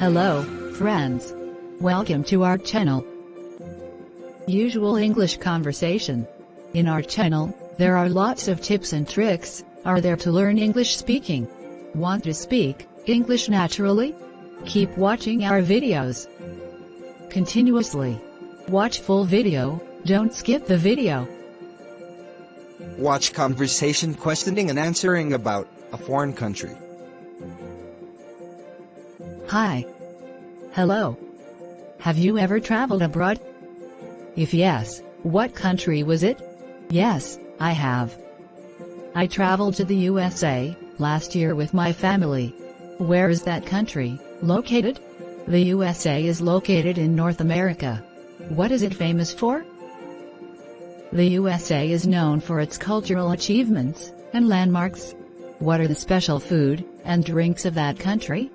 Hello, friends. Welcome to our channel. Usual English conversation. In our channel, there are lots of tips and tricks are there to learn English speaking. Want to speak English naturally? Keep watching our videos continuously. Watch full video, don't skip the video. Watch conversation questioning and answering about a foreign country. Hi. Hello. Have you ever traveled abroad? If yes, what country was it? Yes, I have. I traveled to the USA last year with my family. Where is that country located? The USA is located in North America. What is it famous for? The USA is known for its cultural achievements and landmarks. What are the special food and drinks of that country?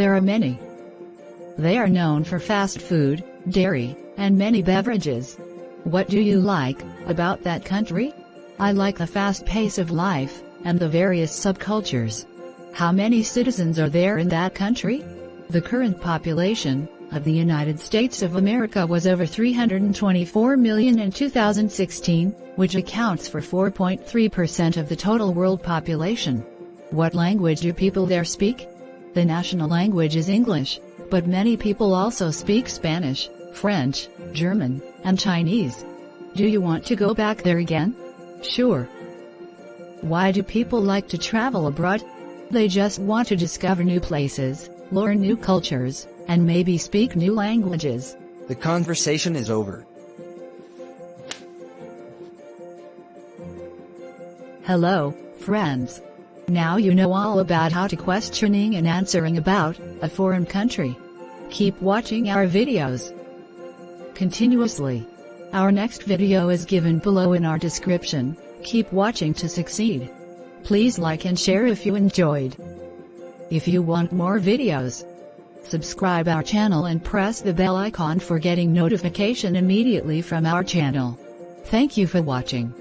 There are many. They are known for fast food, dairy, and many beverages. What do you like about that country? I like the fast pace of life and the various subcultures. How many citizens are there in that country? The current population of the United States of America was over 324 million in 2016, which accounts for 4.3% of the total world population. What language do people there speak? The national language is English, but many people also speak Spanish, French, German, and Chinese. Do you want to go back there again? Sure. Why do people like to travel abroad? They just want to discover new places, learn new cultures, and maybe speak new languages. The conversation is over. Hello, friends. Now you know all about how to questioning and answering about a foreign country. Keep watching our videos continuously. Our next video is given below in our description. Keep watching to succeed. Please like and share if you enjoyed. If you want more videos, subscribe our channel and press the bell icon for getting notification immediately from our channel. Thank you for watching.